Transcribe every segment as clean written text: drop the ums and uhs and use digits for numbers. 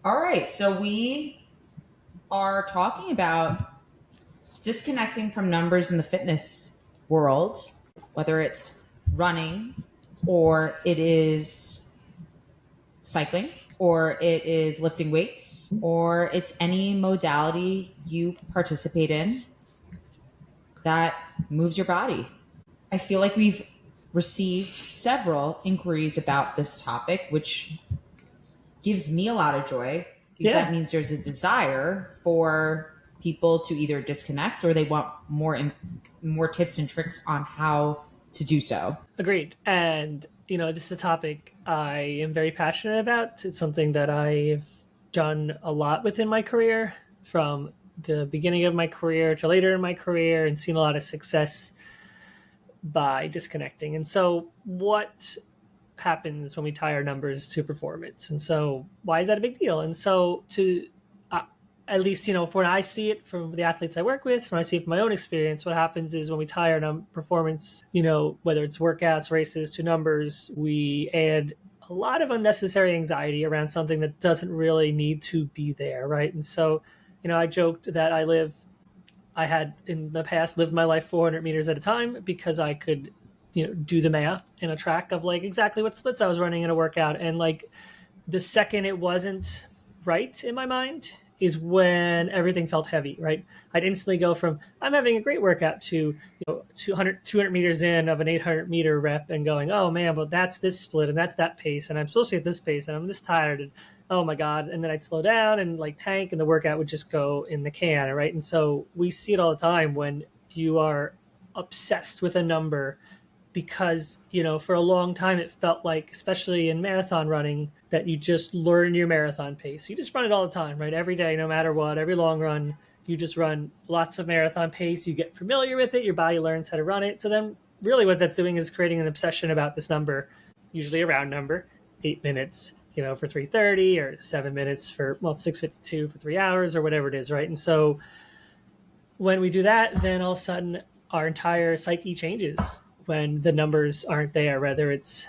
All right, so we are talking about disconnecting from numbers in the fitness world, whether it's running or it is cycling or it is lifting weights or it's any modality you participate in that moves your body. I feel like we've received several inquiries about this topic, which gives me a lot of joy because Yeah, that means there's a desire for people to either disconnect or they want more tips and tricks on how to do so. agreed. And, this is a topic I am very passionate about. It's something that I've done a lot within my career, from the beginning of my career to later in my career, and seen a lot of success by disconnecting. And so, what happens when we tie our numbers to performance? And so, why is that a big deal? And so, uh, at least, when I see it from the athletes I work with, when I see it from my own experience, what happens is when we tie our performance, whether it's workouts, races, to numbers, we add a lot of unnecessary anxiety around something that doesn't really need to be there, right? And so, I joked that I had in the past lived my life 400 meters at a time because I could, do the math in a track of like exactly what splits I was running in a workout. And like the second it wasn't right in my mind is when everything felt heavy, right? I'd instantly go from I'm having a great workout to 200 meters in of an 800-meter rep and going, oh man, but that's this split and that's that pace and I'm supposed to be at this pace and I'm this tired and oh my god. And then I'd slow down and like tank and the workout would just go in the can, right? And so we see it all the time when you are obsessed with a number because for a long time it felt like, especially in marathon running, that you just learn your marathon pace. You just run it all the time, right? Every day, no matter what, every long run, you just run lots of marathon pace. You get familiar with it, your body learns how to run it. So then really what that's doing is creating an obsession about this number, usually a round number, 8 minutes for 3:30, or 7 minutes for 6:52 for 3 hours, or whatever it is, right? And so when we do that, then all of a sudden our entire psyche changes when the numbers aren't there, whether it's,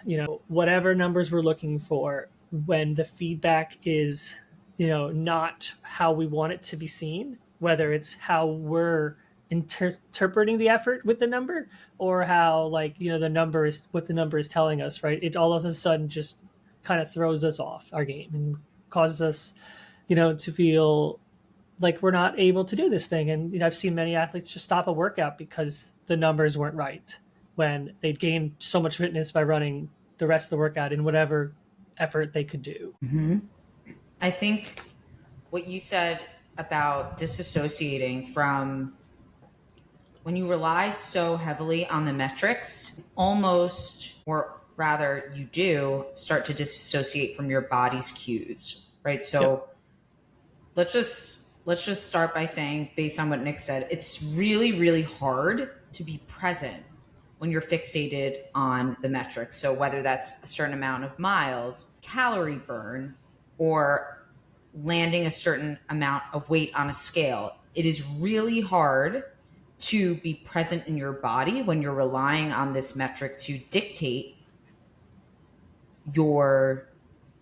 whatever numbers we're looking for, when the feedback is, not how we want it to be seen, whether it's how we're interpreting the effort with the number, or how, like, the number is what the number is telling us, right? It all of a sudden just kind of throws us off our game and causes us, to feel like we're not able to do this thing. And I've seen many athletes just stop a workout because the numbers weren't right when they'd gained so much fitness by running the rest of the workout in whatever effort they could do. I think what you said about disassociating from when you rely so heavily on the metrics, almost, or rather you do start to disassociate from your body's cues, right? So Yep. let's just start by saying, based on what Nick said, it's really, really hard to be present when you're fixated on the metrics. So whether that's a certain amount of miles, calorie burn, or landing a certain amount of weight on a scale, it is really hard to be present in your body when you're relying on this metric to dictate your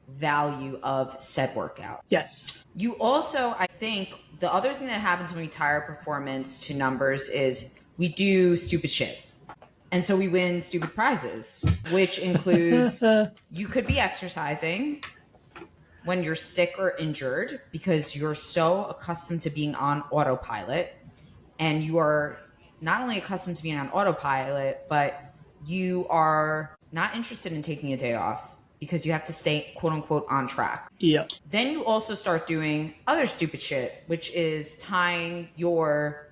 value of said workout. Yes. You also, I think, the other thing that happens when we tie our performance to numbers is we do stupid shit. And so we win stupid prizes, which includes you could be exercising when you're sick or injured because you're so accustomed to being on autopilot, and you are not only accustomed to being on autopilot, but you are not interested in taking a day off because you have to stay, quote unquote, on track. Yep. Then you also start doing other stupid shit, which is tying your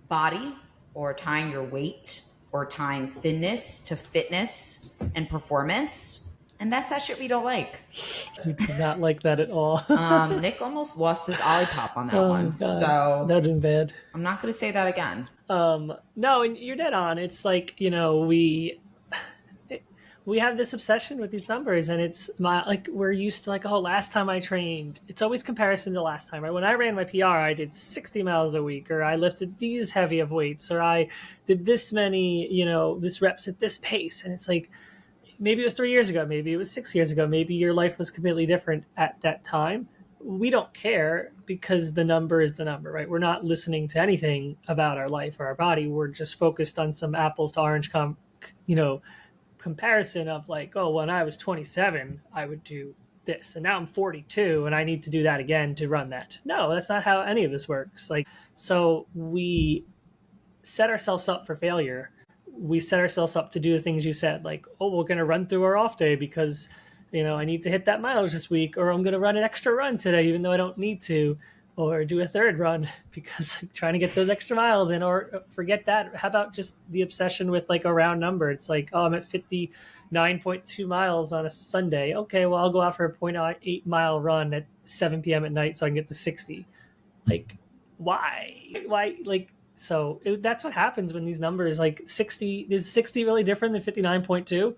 body or tying your weight or tying thinness to fitness and performance. And that's that shit we don't like. We did not like that at all. Nick almost lost his Olipop on that one. God. So That been bad. I'm not going to say that again. No, and you're dead on. It's like, we have this obsession with these numbers, and it's like we're used to, like, oh, last time I trained, it's always comparison to last time, right? When I ran my PR, I did 60 miles a week, or I lifted these heavy of weights, or I did this many, this reps at this pace. And it's like, maybe it was 3 years ago, maybe it was 6 years ago, maybe your life was completely different at that time. we don't care because the number is the number, right? We're not listening to anything about our life or our body. We're just focused on some apples to orange comparison of like, oh, when I was 27, I would do this, and now I'm 42 and I need to do that again to run that. No, that's not how any of this works. Like, so we set ourselves up for failure. We set ourselves up to do the things you said, like, oh, we're going to run through our off day because, I need to hit that mileage this week, or I'm going to run an extra run today, even though I don't need to, or do a third run because I'm trying to get those extra miles in, or forget that. How about just the obsession with like a round number? It's like, oh, I'm at 59.2 miles on a Sunday. Okay, well, I'll go out for a 0.8 mile run at 7 p.m. at night so I can get to 60. Like, why? Like, so that's what happens when these numbers, like 60, is 60 really different than 59.2?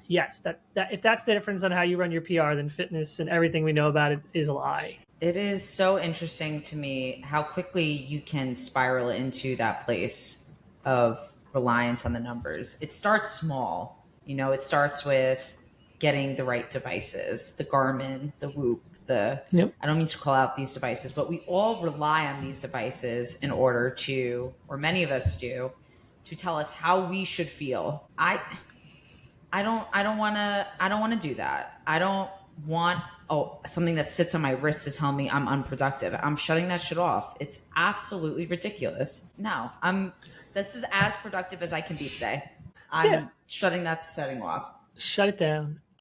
Yes, that if that's the difference on how you run your PR, then fitness and everything we know about it is a lie. It is so interesting to me how quickly you can spiral into that place of reliance on the numbers. It starts small. It starts with getting the right devices, the Garmin, the Whoop, Yep. I don't mean to call out these devices, but we all rely on these devices in order to, or many of us do, to tell us how we should feel. I don't want to do that. I don't want something that sits on my wrist to tell me I'm unproductive. I'm shutting that shit off. It's absolutely ridiculous. No, this is as productive as I can be today. I'm shutting that setting off. Shut it down.